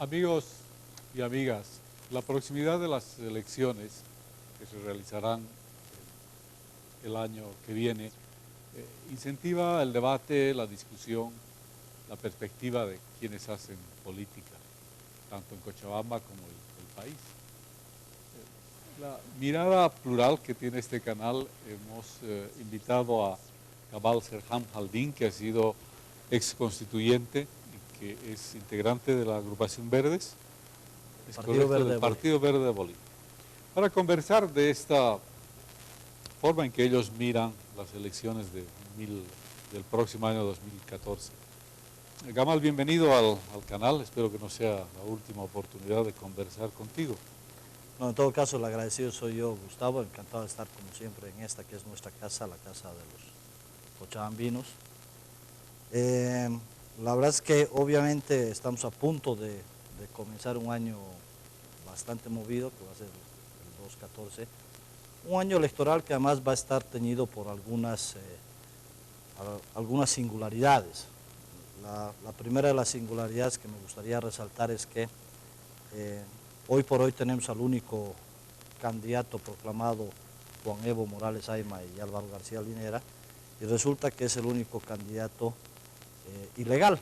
Amigos y amigas, la proximidad de las elecciones que se realizarán el año que viene incentiva el debate, la discusión, la perspectiva de quienes hacen política, tanto en Cochabamba como el país. La mirada plural que tiene este canal, hemos invitado a Kamal Serham Haldin, que ha sido ex constituyente y que es integrante de la agrupación Verdes, es Partido Verde del Partido Verde de Bolivia, para conversar de esta forma en que ellos miran las elecciones del próximo año 2014. Kamal, bienvenido al canal, espero que no sea la última oportunidad de conversar contigo. No, en todo caso, el agradecido soy yo, Gustavo, encantado de estar como siempre en esta que es nuestra casa, la casa de los cochabambinos. La verdad es que obviamente estamos a punto de comenzar un año bastante movido, que va a ser el 2014, un año electoral que además va a estar teñido por algunas singularidades. La primera de las singularidades que me gustaría resaltar es que hoy por hoy tenemos al único candidato proclamado, Juan Evo Morales Ayma y Álvaro García Linera, y resulta que es el único candidato ilegal,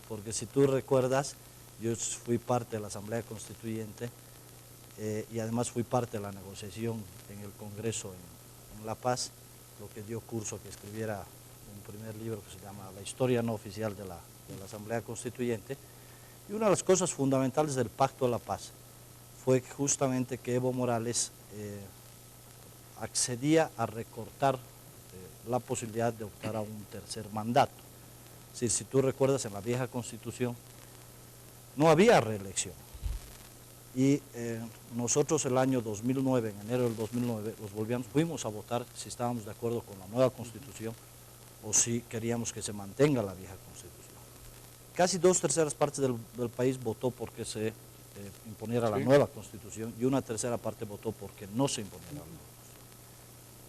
porque si tú recuerdas, yo fui parte de la Asamblea Constituyente y además fui parte de la negociación en el Congreso en La Paz, lo que dio curso a que escribiera un primer libro que se llama La historia no oficial de la Asamblea Constituyente. Y una de las cosas fundamentales del Pacto de la Paz fue justamente que Evo Morales accedía a recortar la posibilidad de optar a un tercer mandato. Es decir, si tú recuerdas, en la vieja Constitución no había reelección. Y nosotros el año 2009, en enero del 2009, los bolivianos fuimos a votar si estábamos de acuerdo con la nueva Constitución o si queríamos que se mantenga la vieja Constitución. Casi 2/3 partes del país votó porque se imponiera la nueva Constitución y 1/3 parte votó porque no se imponiera la nueva Constitución.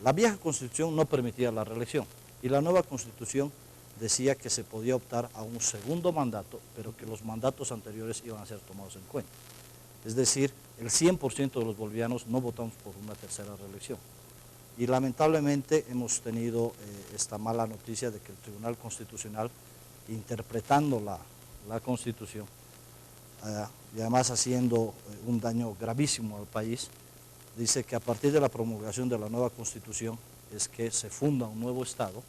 La vieja Constitución no permitía la reelección y la nueva Constitución decía que se podía optar a un segundo mandato, pero que los mandatos anteriores iban a ser tomados en cuenta. Es decir, el 100% de los bolivianos no votamos por una tercera reelección. Y lamentablemente hemos tenido esta mala noticia de que el Tribunal Constitucional, interpretando la Constitución y además haciendo un daño gravísimo al país, dice que a partir de la promulgación de la nueva Constitución es que se funda un nuevo Estado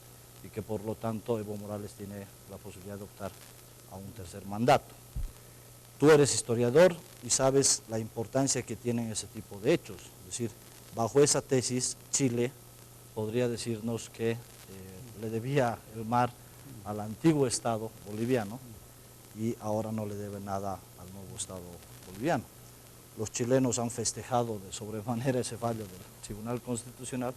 y que por lo tanto Evo Morales tiene la posibilidad de optar a un tercer mandato. Tú eres historiador y sabes la importancia que tienen ese tipo de hechos. Es decir, bajo esa tesis, Chile podría decirnos que le debía el mar al antiguo Estado boliviano y ahora no le debe nada al nuevo Estado boliviano. Los chilenos han festejado de sobremanera ese fallo del Tribunal Constitucional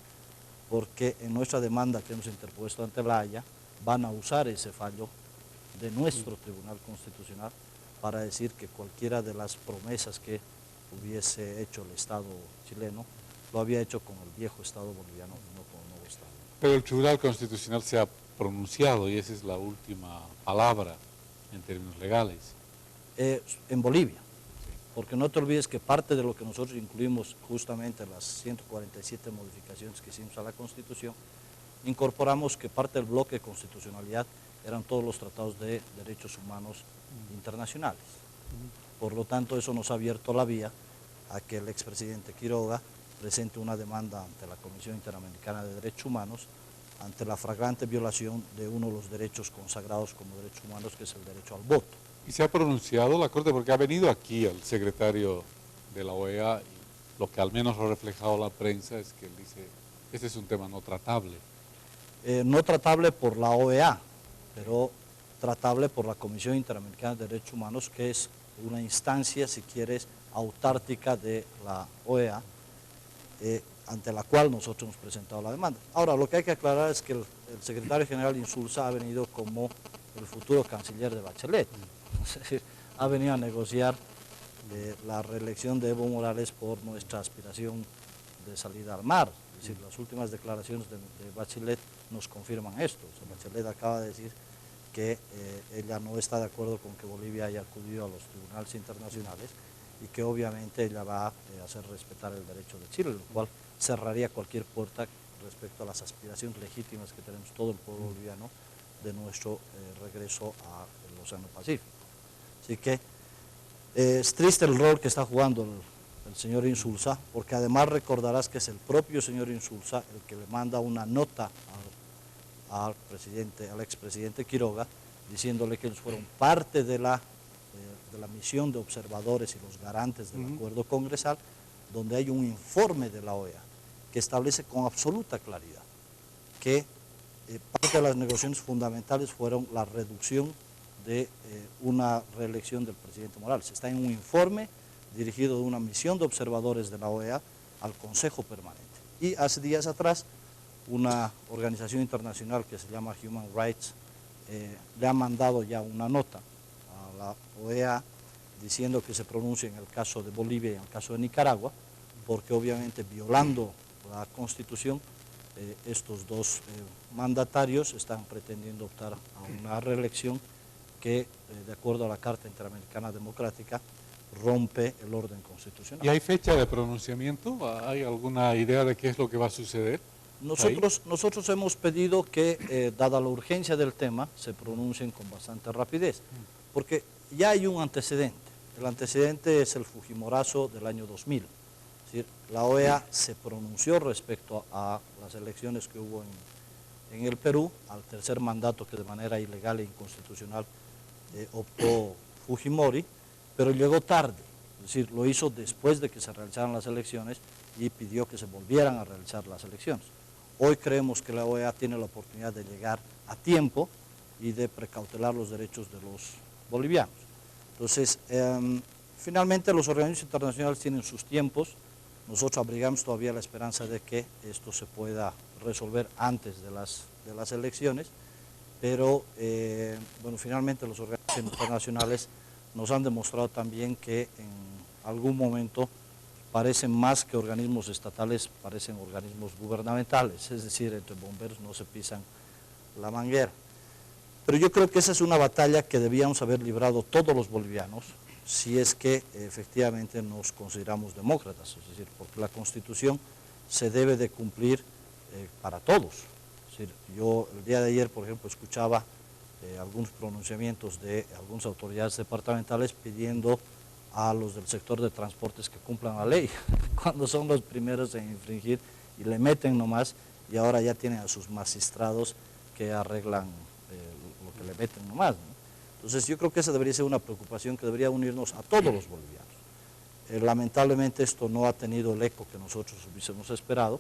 porque en nuestra demanda que hemos interpuesto ante la Haya van a usar ese fallo de nuestro Tribunal Constitucional para decir que cualquiera de las promesas que hubiese hecho el Estado chileno lo había hecho con el viejo Estado boliviano y no con el nuevo Estado. Pero el Tribunal Constitucional se ha pronunciado y esa es la última palabra en términos legales. En Bolivia, porque no te olvides que parte de lo que nosotros incluimos justamente en las 147 modificaciones que hicimos a la Constitución, incorporamos que parte del bloque de constitucionalidad eran todos los tratados de derechos humanos internacionales. Por lo tanto, eso nos ha abierto la vía a que el expresidente Quiroga presente una demanda ante la Comisión Interamericana de Derechos Humanos ante la flagrante violación de uno de los derechos consagrados como derechos humanos, que es el derecho al voto. ¿Y se ha pronunciado la Corte? Porque ha venido aquí el secretario de la OEA y lo que al menos ha reflejado la prensa es que él dice, este es un tema no tratable. No tratable por la OEA, pero tratable por la Comisión Interamericana de Derechos Humanos, que es una instancia, si quieres, autártica de la OEA, ante la cual nosotros hemos presentado la demanda. Ahora, lo que hay que aclarar es que el secretario general Insulza ha venido como el futuro canciller de Bachelet, es decir, ha venido a negociar la reelección de Evo Morales por nuestra aspiración de salida al mar. Es decir, las últimas declaraciones de Bachelet nos confirman esto. O sea, Bachelet acaba de decir que ella no está de acuerdo con que Bolivia haya acudido a los tribunales internacionales y que obviamente ella va a hacer respetar el derecho de Chile, lo cual cerraría cualquier puerta respecto a las aspiraciones legítimas que tenemos todo el pueblo boliviano de nuestro regreso al Océano Pacífico. Así que es triste el rol que está jugando el señor Insulza, porque además recordarás que es el propio señor Insulza el que le manda una nota al expresidente Quiroga, diciéndole que ellos fueron parte de la misión de observadores y los garantes del acuerdo congresal, donde hay un informe de la OEA que establece con absoluta claridad que parte de las negociaciones fundamentales fueron la reducción de una reelección del presidente Morales. Está en un informe dirigido de una misión de observadores de la OEA al Consejo Permanente. Y hace días atrás, una organización internacional que se llama Human Rights le ha mandado ya una nota a la OEA diciendo que se pronuncie en el caso de Bolivia y en el caso de Nicaragua, porque obviamente violando la Constitución, estos dos mandatarios están pretendiendo optar a una reelección que, de acuerdo a la Carta Interamericana Democrática, rompe el orden constitucional. ¿Y hay fecha de pronunciamiento? ¿Hay alguna idea de qué es lo que va a suceder? Nosotros hemos pedido que, dada la urgencia del tema, se pronuncien con bastante rapidez, porque ya hay un antecedente. El antecedente es el Fujimorazo del año 2000. Es decir, la OEA se pronunció respecto a las elecciones que hubo en el Perú, al tercer mandato que de manera ilegal e inconstitucional optó Fujimori, pero llegó tarde. Es decir, lo hizo después de que se realizaran las elecciones y pidió que se volvieran a realizar las elecciones. Hoy creemos que la OEA tiene la oportunidad de llegar a tiempo y de precautelar los derechos de los bolivianos. Entonces, finalmente los organismos internacionales tienen sus tiempos. Nosotros abrigamos todavía la esperanza de que esto se pueda resolver antes de las elecciones, pero bueno, finalmente los organismos internacionales nos han demostrado también que en algún momento parecen más que organismos estatales, parecen organismos gubernamentales, es decir, entre bomberos no se pisan la manguera. Pero yo creo que esa es una batalla que debíamos haber librado todos los bolivianos, si es que efectivamente nos consideramos demócratas, es decir, porque la Constitución se debe de cumplir para todos. Es decir, yo el día de ayer, por ejemplo, escuchaba algunos pronunciamientos de algunas autoridades departamentales pidiendo a los del sector de transportes que cumplan la ley, cuando son los primeros en infringir y le meten nomás, y ahora ya tienen a sus magistrados que arreglan lo que le meten nomás, ¿no? Entonces yo creo que esa debería ser una preocupación que debería unirnos a todos los bolivianos. Lamentablemente esto no ha tenido el eco que nosotros hubiésemos esperado,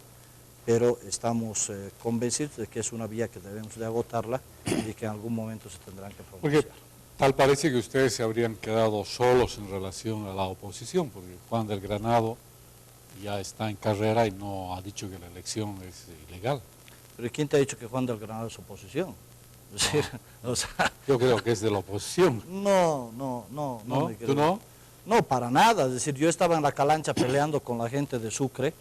pero estamos convencidos de que es una vía que debemos de agotarla y que en algún momento se tendrán que pronunciar. Porque tal parece que ustedes se habrían quedado solos en relación a la oposición, porque Juan del Granado ya está en carrera y no ha dicho que la elección es ilegal. ¿Pero quién te ha dicho que Juan del Granado es oposición? Es decir, o sea, yo creo que es de la oposición. No, ¿Tú no? No, para nada. Es decir, yo estaba en la Calancha peleando con la gente de Sucre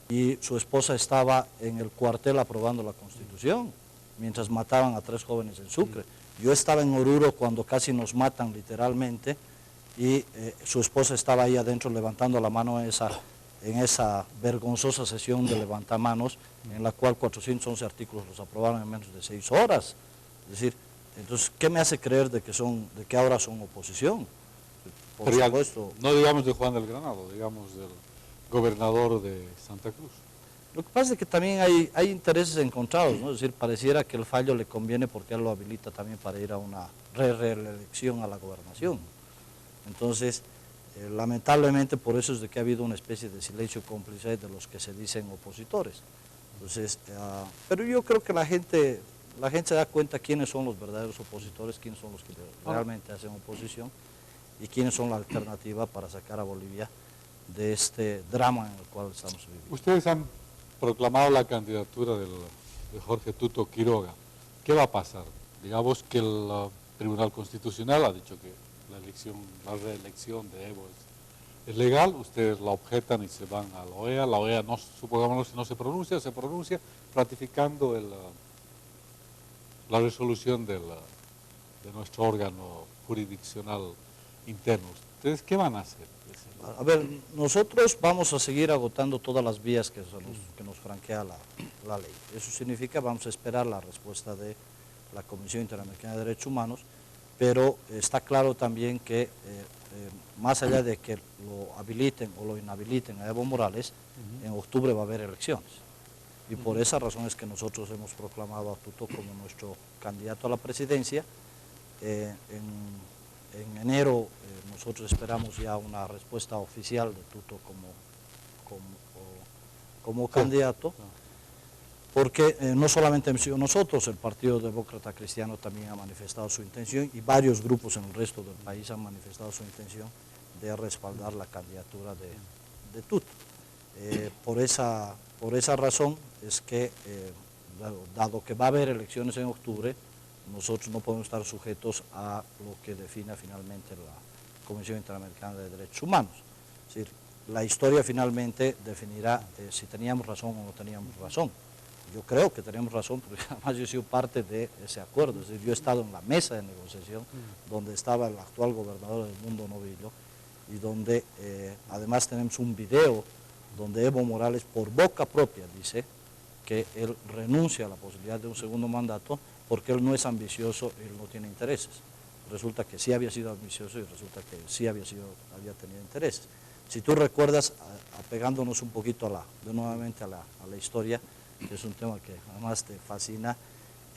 y su esposa estaba en el cuartel aprobando la Constitución, mientras mataban a 3 jóvenes en Sucre. Yo estaba en Oruro cuando casi nos matan literalmente y su esposa estaba ahí adentro levantando la mano en esa vergonzosa sesión de levantamanos en la cual 411 artículos los aprobaron en menos de 6 horas. Es decir, entonces, ¿qué me hace creer de que ahora son oposición? Por supuesto. No digamos de Juan del Granado, digamos del gobernador de Santa Cruz. Lo que pasa es que también hay intereses encontrados, ¿no? Es decir, pareciera que el fallo le conviene porque él lo habilita también para ir a una reelección a la gobernación. Entonces, lamentablemente por eso es de que ha habido una especie de silencio cómplice de los que se dicen opositores. Entonces, pero yo creo que la gente se da cuenta quiénes son los verdaderos opositores, quiénes son los que realmente hacen oposición y quiénes son la alternativa para sacar a Bolivia de este drama en el cual estamos viviendo. Ustedes han proclamado la candidatura de Jorge Tuto Quiroga. ¿Qué va a pasar? Digamos que el Tribunal Constitucional ha dicho que la reelección de Evo es legal, ustedes la objetan y se van a la OEA no, supongamos que no se pronuncia ratificando la resolución del de nuestro órgano jurisdiccional interno. ¿Ustedes qué van a hacer? A ver, nosotros vamos a seguir agotando todas las vías que nos franquea la ley. Eso significa vamos a esperar la respuesta de la Comisión Interamericana de Derechos Humanos, pero está claro también que más allá de que lo habiliten o lo inhabiliten a Evo Morales, en octubre va a haber elecciones. Y por esa razón es que nosotros hemos proclamado a Tuto como nuestro candidato a la presidencia. En enero nosotros esperamos ya una respuesta oficial de Tuto como candidato, porque no solamente hemos sido nosotros, el Partido Demócrata Cristiano también ha manifestado su intención y varios grupos en el resto del país han manifestado su intención de respaldar la candidatura de Tuto. Por esa razón es que, dado que va a haber elecciones en octubre, nosotros no podemos estar sujetos a lo que defina finalmente la Comisión Interamericana de Derechos Humanos. Es decir, la historia finalmente definirá si teníamos razón o no teníamos razón. Yo creo que tenemos razón, porque además yo he sido parte de ese acuerdo. Es decir, yo he estado en la mesa de negociación donde estaba el actual gobernador del Mundo Novillo y donde además tenemos un video donde Evo Morales por boca propia dice que él renuncia a la posibilidad de un segundo mandato porque él no es ambicioso y él no tiene intereses. Resulta que sí había sido ambicioso y resulta que sí había tenido intereses. Si tú recuerdas, apegándonos un poquito nuevamente a la historia, que es un tema que además te fascina,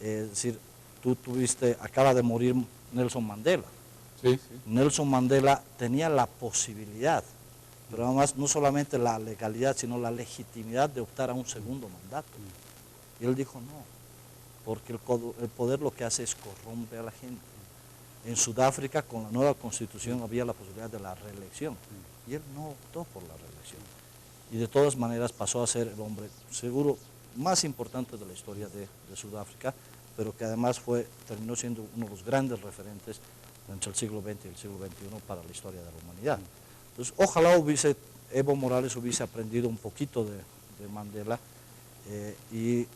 es decir, acaba de morir Nelson Mandela. Sí. Nelson Mandela tenía la posibilidad, pero además no solamente la legalidad, sino la legitimidad de optar a un segundo mandato. Y él dijo no, porque el poder lo que hace es corrompe a la gente. En Sudáfrica, con la nueva constitución, había la posibilidad de la reelección, y él no optó por la reelección. Y de todas maneras pasó a ser el hombre seguro más importante de la historia de Sudáfrica, pero que además terminó siendo uno de los grandes referentes entre el siglo XX y el siglo XXI para la historia de la humanidad. Entonces, ojalá Evo Morales hubiese aprendido un poquito de Mandela y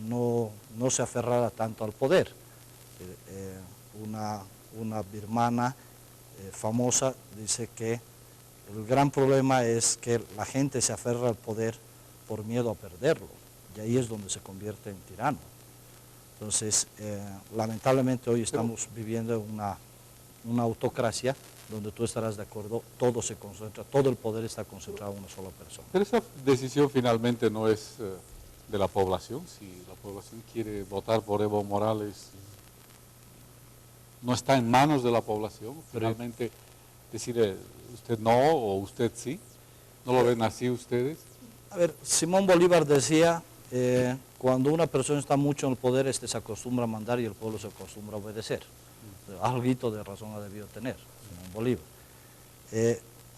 no se aferrara tanto al poder. Una birmana famosa dice que el gran problema es que la gente se aferra al poder por miedo a perderlo, y ahí es donde se convierte en tirano. Entonces, lamentablemente hoy estamos viviendo una autocracia donde tú estarás de acuerdo, todo el poder está concentrado en una sola persona. Pero esa decisión finalmente no es de la población. Si la población quiere votar por Evo Morales, no está en manos de la población. Finalmente, decir usted no o usted sí. ¿No lo ven así ustedes? A ver, Simón Bolívar decía, cuando una persona está mucho en el poder, se acostumbra a mandar y el pueblo se acostumbra a obedecer. Algo de razón ha debido tener Simón Bolívar.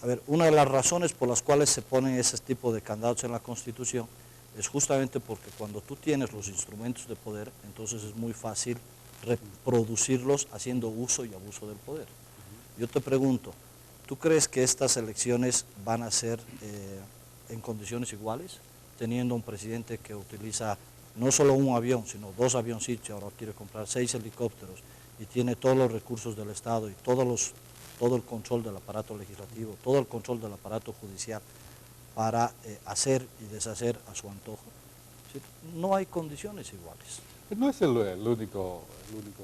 A ver, una de las razones por las cuales se ponen ese tipo de candados en la Constitución es justamente porque cuando tú tienes los instrumentos de poder, entonces es muy fácil reproducirlos haciendo uso y abuso del poder. Yo te pregunto, ¿tú crees que estas elecciones van a ser en condiciones iguales, teniendo un presidente que utiliza no solo un avión, sino 2 avioncitos, ahora quiere comprar 6 helicópteros y tiene todos los recursos del Estado y todo el control del aparato legislativo, todo el control del aparato judicial para hacer y deshacer a su antojo? No hay condiciones iguales. No es el único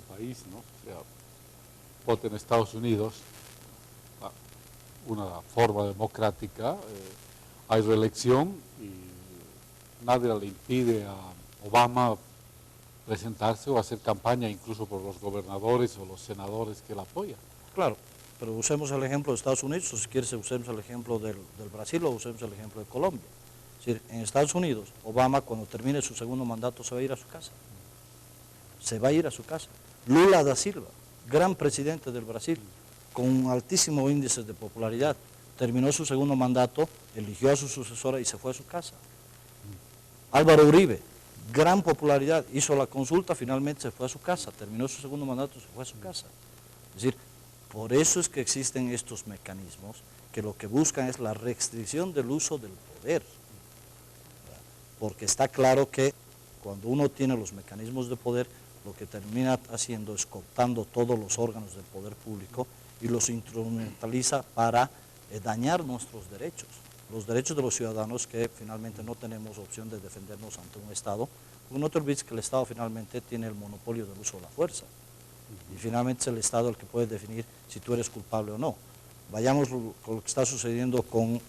país, ¿no? O sea, vote en Estados Unidos, una forma democrática, hay reelección y nadie le impide a Obama presentarse o hacer campaña incluso por los gobernadores o los senadores que la apoyan. Claro, pero usemos el ejemplo de Estados Unidos, o si quieres usemos el ejemplo del Brasil o usemos el ejemplo de Colombia. Es decir, en Estados Unidos, Obama cuando termine su segundo mandato se va a ir a su casa. Se va a ir a su casa. Lula da Silva, gran presidente del Brasil, con altísimo índice de popularidad, terminó su segundo mandato, eligió a su sucesora y se fue a su casa. Álvaro Uribe, gran popularidad, hizo la consulta, finalmente se fue a su casa, terminó su segundo mandato, se fue a su casa. Es decir, por eso es que existen estos mecanismos que lo que buscan es la restricción del uso del poder. Porque está claro que cuando uno tiene los mecanismos de poder, lo que termina haciendo es cooptando todos los órganos del poder público y los instrumentaliza para dañar nuestros derechos, los derechos de los ciudadanos que finalmente no tenemos opción de defendernos ante un Estado, porque no te olvides que el Estado finalmente tiene el monopolio del uso de la fuerza, y finalmente es el Estado el que puede definir si tú eres culpable o no. Vayamos con lo que está sucediendo con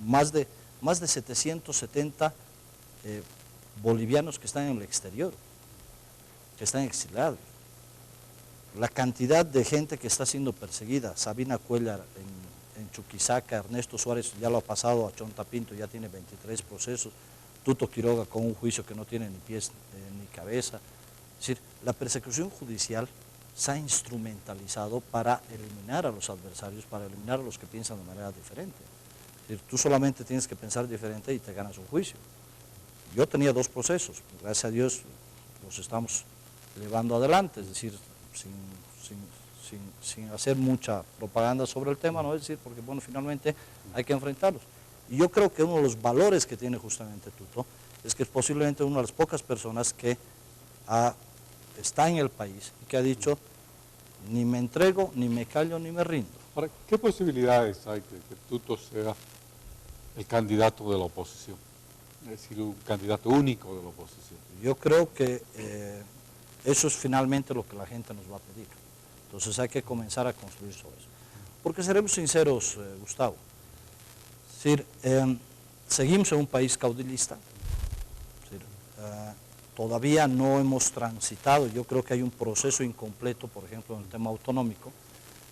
más de 770 bolivianos que están en el exterior, que están exiliados. La cantidad de gente que está siendo perseguida, Sabina Cuellar en Chuquisaca, Ernesto Suárez ya lo ha pasado a Chonta Pinto, ya tiene 23 procesos, Tuto Quiroga con un juicio que no tiene ni pies ni cabeza. Es decir, la persecución judicial se ha instrumentalizado para eliminar a los adversarios, para eliminar a los que piensan de manera diferente. Es decir, tú solamente tienes que pensar diferente y te ganas un juicio. Yo tenía 2 procesos, gracias a Dios los estamos llevando adelante, es decir, sin hacer mucha propaganda sobre el tema, ¿no? Es decir, porque bueno, finalmente hay que enfrentarlos. Y yo creo que uno de los valores que tiene justamente Tuto es que es posiblemente una de las pocas personas que está en el país y que ha dicho, ni me entrego, ni me callo, ni me rindo. Ahora, ¿qué posibilidades hay de que Tuto sea el candidato de la oposición? Es decir, un candidato único de la oposición. Yo creo que eso es finalmente lo que la gente nos va a pedir. Entonces hay que comenzar a construir sobre eso. Porque seremos sinceros, Gustavo, es decir, seguimos en un país caudillista, es decir, todavía no hemos transitado, yo creo que hay un proceso incompleto, por ejemplo, en el tema autonómico.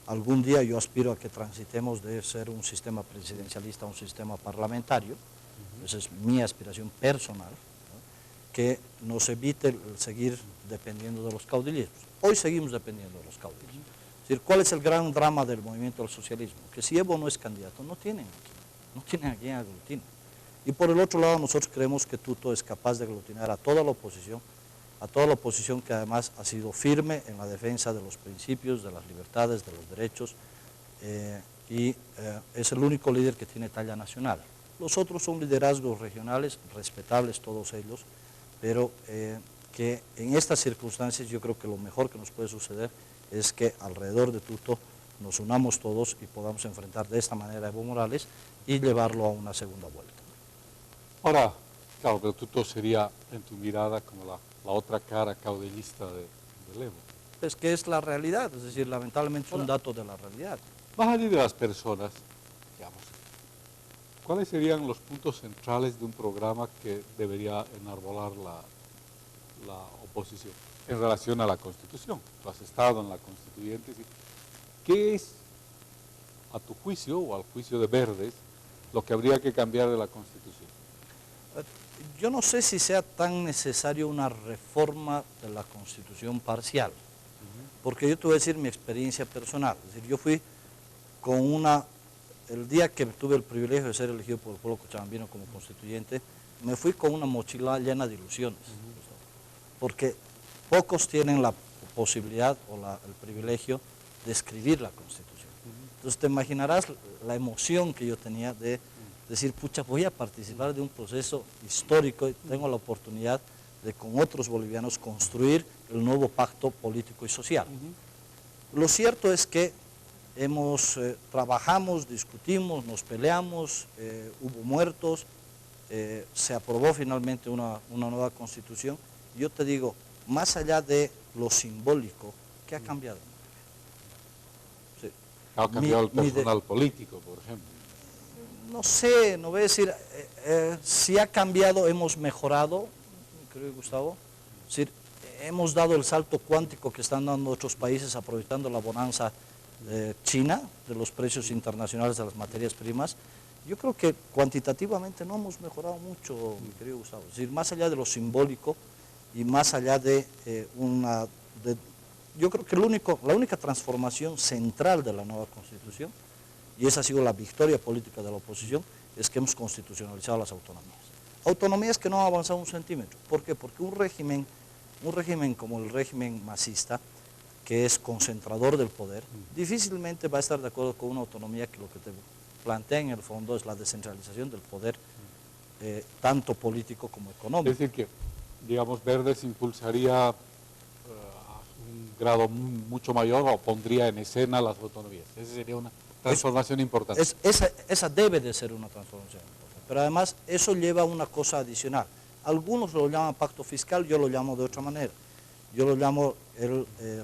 Algún día yo aspiro a que transitemos de ser un sistema presidencialista a un sistema parlamentario, esa es mi aspiración personal, ¿no? Que nos evite el seguir dependiendo de los caudillismos. Hoy seguimos dependiendo de los caudillos. Es decir, ¿cuál es el gran drama del movimiento del socialismo? Que si Evo no es candidato, no tienen a quien aglutinar. Y por el otro lado, nosotros creemos que Tuto es capaz de aglutinar a toda la oposición que además ha sido firme en la defensa de los principios, de las libertades, de los derechos, es el único líder que tiene talla nacional. Los otros son liderazgos regionales, respetables todos ellos, pero que en estas circunstancias yo creo que lo mejor que nos puede suceder es que alrededor de Tuto nos unamos todos y podamos enfrentar de esta manera a Evo Morales y llevarlo a una segunda vuelta. Ahora, claro, pero Tuto sería, en tu mirada, como la otra cara caudillista del Evo. Es que es la realidad, es decir, lamentablemente es un dato de la realidad. Más allá de las personas, digamos, ¿cuáles serían los puntos centrales de un programa que debería enarbolar la oposición en relación a la Constitución? Tú has estado en la Constituyente. ¿Qué es, a tu juicio o al juicio de Verdes, lo que habría que cambiar de la Constitución? Yo no sé si sea tan necesario una reforma de la Constitución parcial, porque yo te voy a decir mi experiencia personal. Es decir, yo fui el día que tuve el privilegio de ser elegido por el pueblo cochabambino como constituyente, me fui con una mochila llena de ilusiones, porque pocos tienen la posibilidad o el privilegio de escribir la Constitución. Entonces te imaginarás la emoción que yo tenía de decir, pucha, voy a participar de un proceso histórico y tengo la oportunidad de con otros bolivianos construir el nuevo pacto político y social. Lo cierto es que trabajamos, discutimos, nos peleamos, hubo muertos, se aprobó finalmente una nueva constitución. Yo te digo, más allá de lo simbólico, ¿qué ha cambiado? Sí. Ha cambiado el personal político, por ejemplo. No sé, no voy a decir, si ha cambiado, hemos mejorado, creo, Gustavo. Es decir, hemos dado el salto cuántico que están dando otros países aprovechando la bonanza china de los precios internacionales de las materias primas. Yo creo que cuantitativamente no hemos mejorado mucho, mi querido Gustavo. Es decir, más allá de lo simbólico y más allá de yo creo que la única transformación central de la nueva Constitución, y esa ha sido la victoria política de la oposición, es que hemos constitucionalizado las autonomías. Autonomías que no han avanzado un centímetro. ¿Por qué? Porque un régimen como el régimen masista, que es concentrador del poder, difícilmente va a estar de acuerdo con una autonomía que lo que te plantea en el fondo es la descentralización del poder, tanto político como económico. Es decir que, digamos, Verdes impulsaría grado mucho mayor o pondría en escena las autonomías. Esa sería una transformación importante. Esa debe de ser una transformación importante. Pero además eso lleva a una cosa adicional. Algunos lo llaman pacto fiscal, yo lo llamo de otra manera. Yo lo llamo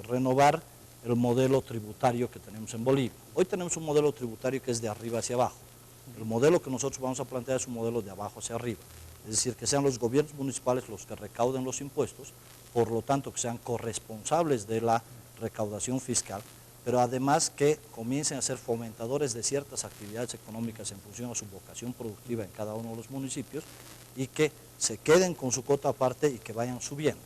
renovar el modelo tributario que tenemos en Bolivia. Hoy tenemos un modelo tributario que es de arriba hacia abajo. El modelo que nosotros vamos a plantear es un modelo de abajo hacia arriba. Es decir, que sean los gobiernos municipales los que recauden los impuestos, por lo tanto que sean corresponsables de la recaudación fiscal, pero además que comiencen a ser fomentadores de ciertas actividades económicas en función a su vocación productiva en cada uno de los municipios y que se queden con su cuota aparte y que vayan subiendo.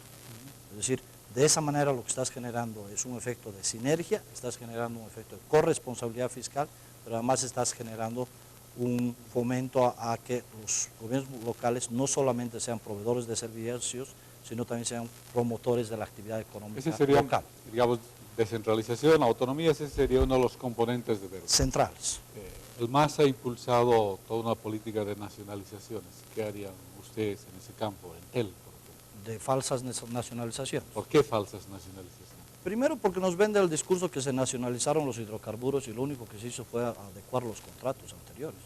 Es decir, de esa manera lo que estás generando es un efecto de sinergia, estás generando un efecto de corresponsabilidad fiscal, pero además estás generando un fomento a que los gobiernos locales no solamente sean proveedores de servicios, sino también sean promotores de la actividad económica ese sería, local. Digamos, descentralización, autonomía, ese sería uno de los componentes de Verde. Centrales. El MAS ha impulsado toda una política de nacionalizaciones. ¿Qué harían ustedes en ese campo, en él, por ejemplo? De falsas nacionalizaciones. ¿Por qué falsas nacionalizaciones? Primero porque nos vende el discurso que se nacionalizaron los hidrocarburos y lo único que se hizo fue adecuar los contratos anteriores.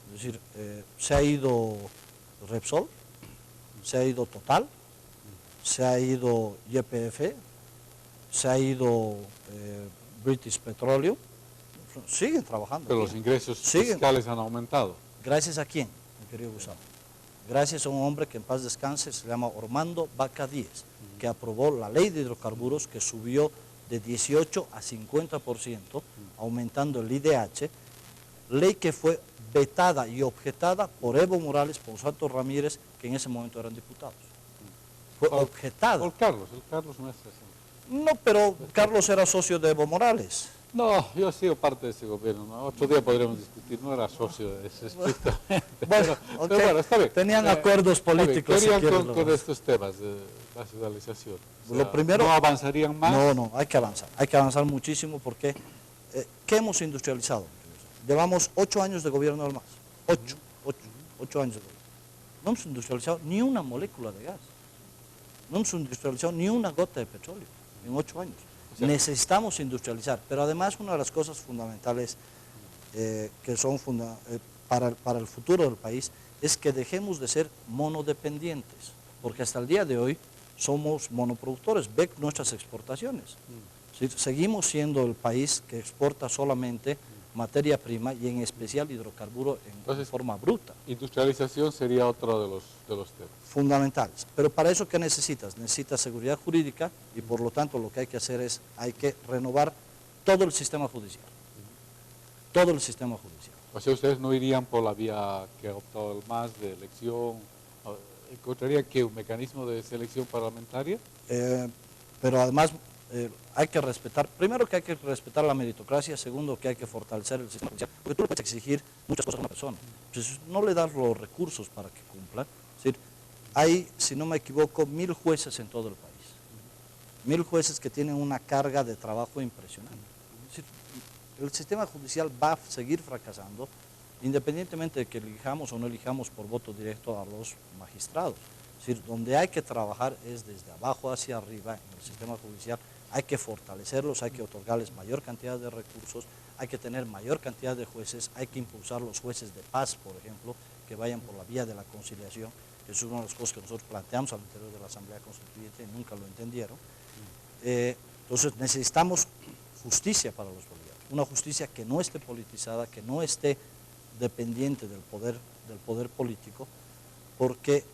Es decir, se ha ido Repsol, se ha ido Total, se ha ido YPF, se ha ido British Petroleum, siguen trabajando. Pero los ingresos fiscales han aumentado. ¿Gracias a quién, mi querido Gustavo? Gracias a un hombre que en paz descanse, se llama Ormando Vaca Díez, que aprobó la ley de hidrocarburos que subió de 18 a 50%, aumentando el IDH, ley que fue vetada y objetada por Evo Morales, por Santos Ramírez, que en ese momento eran diputados. Fue objetada. Por Carlos, el Carlos no es así. No, pero Carlos era socio de Evo Morales. No, yo he sido parte de ese gobierno, ¿no? Otro día podríamos discutir, no era socio de ese estrictamente. Bueno, okay. Pero bueno, está bien. Tenían acuerdos políticos. ¿Qué harían con estos temas de nacionalización? O sea, lo primero, ¿no avanzarían más? No, hay que avanzar muchísimo porque ¿qué hemos industrializado? Llevamos 8 años de gobierno del MAS, 8 años de gobierno. No hemos industrializado ni una molécula de gas, no hemos industrializado ni una gota de petróleo en 8 años. O sea, necesitamos industrializar, pero además una de las cosas fundamentales que son para el futuro del país es que dejemos de ser monodependientes, porque hasta el día de hoy somos monoproductores. Ve nuestras exportaciones. ¿Sí? Seguimos siendo el país que exporta solamente materia prima y en especial hidrocarburo en forma bruta. Industrialización sería otro de los temas. Fundamentales. Pero para eso, ¿qué necesitas? Necesitas seguridad jurídica y por lo tanto lo que hay que hacer es, hay que renovar todo el sistema judicial. Todo el sistema judicial. O sea, ustedes no irían por la vía que ha optado el MAS de elección. ¿Encontrarían que un mecanismo de selección parlamentaria? Pero además hay que respetar, primero que hay que respetar la meritocracia, segundo que hay que fortalecer el sistema judicial, porque tú le puedes exigir muchas cosas a una persona, entonces no le das los recursos para que cumpla. Es decir, hay, si no me equivoco, 1000 jueces en todo el país, 1000 jueces que tienen una carga de trabajo impresionante. Es decir, el sistema judicial va a seguir fracasando, independientemente de que elijamos o no elijamos por voto directo a los magistrados. Es decir, donde hay que trabajar es desde abajo hacia arriba en el sistema judicial. Hay que fortalecerlos, hay que otorgarles mayor cantidad de recursos, hay que tener mayor cantidad de jueces, hay que impulsar los jueces de paz, por ejemplo, que vayan por la vía de la conciliación. Eso es una de las cosas que nosotros planteamos al interior de la Asamblea Constituyente y nunca lo entendieron. Entonces necesitamos justicia para los bolivianos, una justicia que no esté politizada, que no esté dependiente del poder político, porque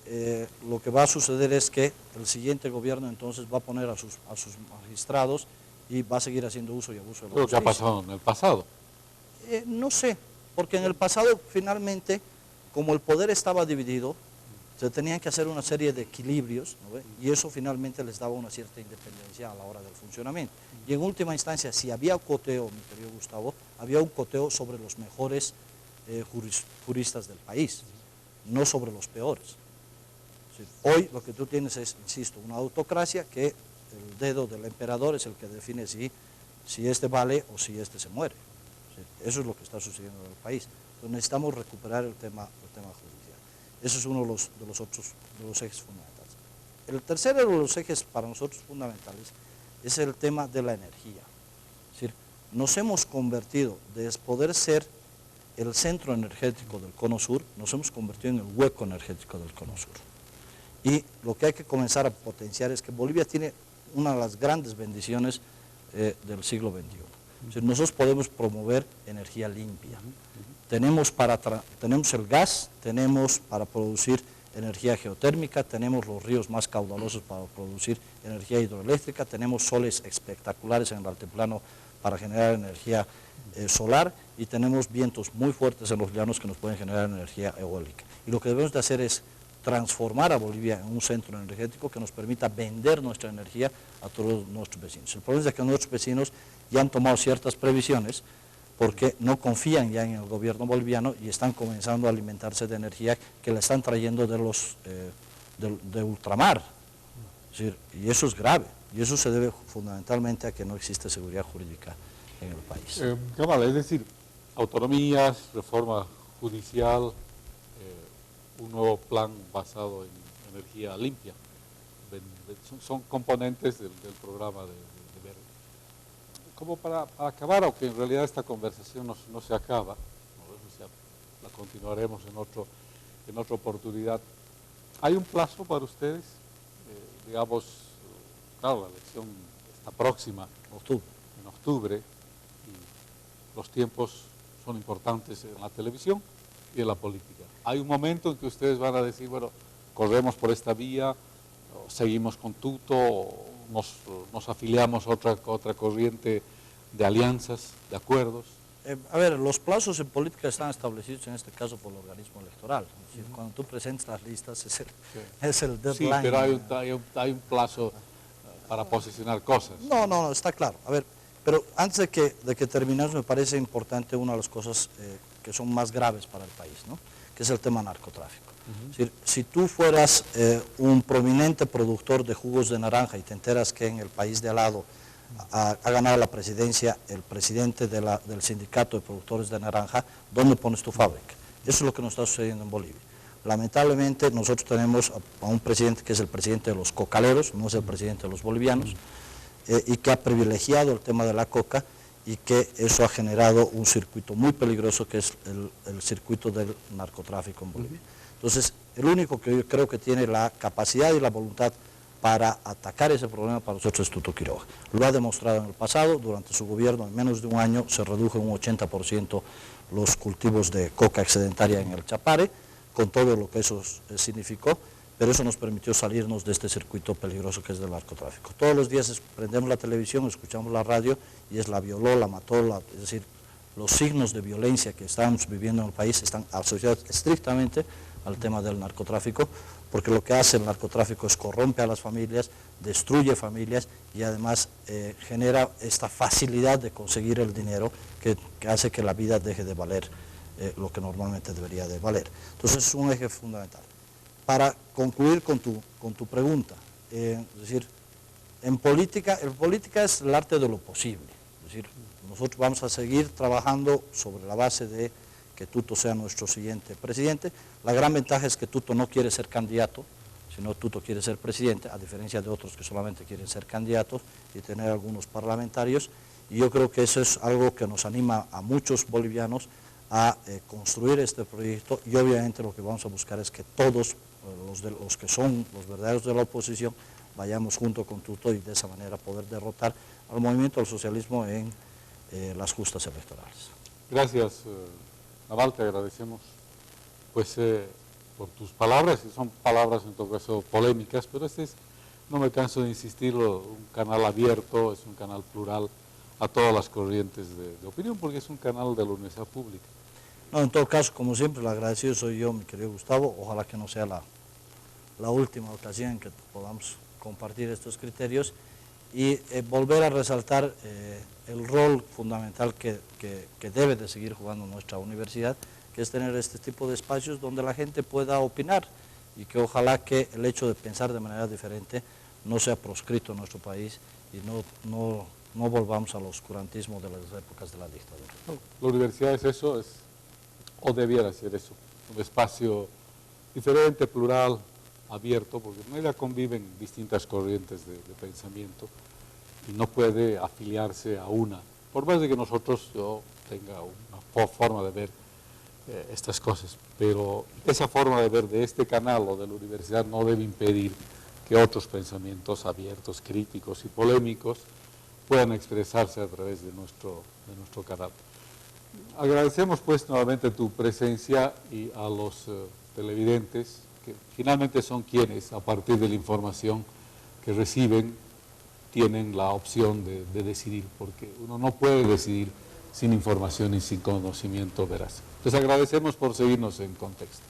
lo que va a suceder es que el siguiente gobierno entonces va a poner a sus magistrados y va a seguir haciendo uso y abuso de la justicia. ¿Qué ha pasado en el pasado? No sé, porque en el pasado finalmente, como el poder estaba dividido, se tenían que hacer una serie de equilibrios, ¿no? Y eso finalmente les daba una cierta independencia a la hora del funcionamiento. Y en última instancia, si había un coteo, mi querido Gustavo, había un coteo sobre los mejores juristas del país, no sobre los peores. Hoy lo que tú tienes es, insisto, una autocracia que el dedo del emperador es el que define si este vale o si este se muere. Eso es lo que está sucediendo en el país. Entonces necesitamos recuperar el tema judicial. Ese es uno de los ejes fundamentales. El tercero de los ejes para nosotros fundamentales es el tema de la energía. Es decir, nos hemos convertido, de poder ser el centro energético del Cono Sur, nos hemos convertido en el hueco energético del Cono Sur. Y lo que hay que comenzar a potenciar es que Bolivia tiene una de las grandes bendiciones del siglo XXI. Es decir, nosotros podemos promover energía limpia. Tenemos el gas, tenemos para producir energía geotérmica, tenemos los ríos más caudalosos para producir energía hidroeléctrica, tenemos soles espectaculares en el altiplano para generar energía solar y tenemos vientos muy fuertes en los llanos que nos pueden generar energía eólica. Y lo que debemos de hacer es transformar a Bolivia en un centro energético que nos permita vender nuestra energía a todos nuestros vecinos. El problema es que nuestros vecinos ya han tomado ciertas previsiones porque no confían ya en el gobierno boliviano y están comenzando a alimentarse de energía que le están trayendo de ultramar. Es decir, y eso es grave, y eso se debe fundamentalmente a que no existe seguridad jurídica en el país. Cabal, es decir, autonomías, reforma judicial, un nuevo plan basado en energía limpia, son componentes del programa de Verde. Como para acabar, aunque en realidad esta conversación no se acaba, o sea, la continuaremos en otra oportunidad. ¿Hay un plazo para ustedes? Digamos, claro, la elección está próxima, en octubre, y los tiempos son importantes en la televisión y en la política. ¿Hay un momento en que ustedes van a decir, bueno, corremos por esta vía, o seguimos con Tuto, o nos afiliamos a otra corriente de alianzas, de acuerdos? A ver, los plazos en política están establecidos en este caso por el organismo electoral. Es decir, cuando tú presentas las listas es el deadline. Sí, pero hay un plazo para posicionar cosas. No, está claro. A ver, pero antes de que terminemos, me parece importante una de las cosas que son más graves para el país, ¿no? Que es el tema narcotráfico. Es decir, si tú fueras un prominente productor de jugos de naranja y te enteras que en el país de al lado ha ganado la presidencia el presidente del sindicato de productores de naranja, ¿dónde pones tu fábrica? Eso es lo que nos está sucediendo en Bolivia. Lamentablemente nosotros tenemos a un presidente que es el presidente de los cocaleros, no es el presidente de los bolivianos, y que ha privilegiado el tema de la coca y que eso ha generado un circuito muy peligroso que es el circuito del narcotráfico en Bolivia. Entonces, el único que yo creo que tiene la capacidad y la voluntad para atacar ese problema para nosotros es Tuto Quiroga. Lo ha demostrado en el pasado, durante su gobierno en menos de un año se redujo en un 80% los cultivos de coca excedentaria en el Chapare, con todo lo que eso significó, pero eso nos permitió salirnos de este circuito peligroso que es del narcotráfico. Todos los días prendemos la televisión, escuchamos la radio y es la violó, la mató, es decir, los signos de violencia que estamos viviendo en el país están asociados estrictamente al tema del narcotráfico, porque lo que hace el narcotráfico es corrompe a las familias, destruye familias y además genera esta facilidad de conseguir el dinero que hace que la vida deje de valer lo que normalmente debería de valer. Entonces es un eje fundamental. Para concluir con tu pregunta, es decir, en política es el arte de lo posible, es decir, nosotros vamos a seguir trabajando sobre la base de que Tuto sea nuestro siguiente presidente. La gran ventaja es que Tuto no quiere ser candidato, sino Tuto quiere ser presidente, a diferencia de otros que solamente quieren ser candidatos y tener algunos parlamentarios, y yo creo que eso es algo que nos anima a muchos bolivianos a construir este proyecto, y obviamente lo que vamos a buscar es que todos los que son los verdaderos de la oposición vayamos junto con Tuto y de esa manera poder derrotar al movimiento del socialismo en las justas electorales. Gracias, Naval, te agradecemos pues, por tus palabras, y son palabras en todo caso polémicas, pero este es, no me canso de insistirlo, un canal abierto, es un canal plural a todas las corrientes de opinión, porque es un canal de la universidad pública. No, en todo caso, como siempre, el agradecido soy yo, mi querido Gustavo, ojalá que no sea la última ocasión en que podamos compartir estos criterios y volver a resaltar el rol fundamental que debe de seguir jugando nuestra universidad, que es tener este tipo de espacios donde la gente pueda opinar y que ojalá que el hecho de pensar de manera diferente no sea proscrito en nuestro país y no volvamos al oscurantismo de las épocas de la dictadura. La universidad es eso, o debiera ser eso, un espacio diferente, plural, abierto, porque en ella conviven distintas corrientes de pensamiento y no puede afiliarse a una, por más de que yo tenga una forma de ver estas cosas, pero esa forma de ver de este canal o de la universidad no debe impedir que otros pensamientos abiertos, críticos y polémicos puedan expresarse a través de nuestro canal. Agradecemos pues nuevamente tu presencia y a los televidentes, que finalmente son quienes, a partir de la información que reciben, tienen la opción de decidir, porque uno no puede decidir sin información y sin conocimiento veraz. Les agradecemos por seguirnos en Contexto.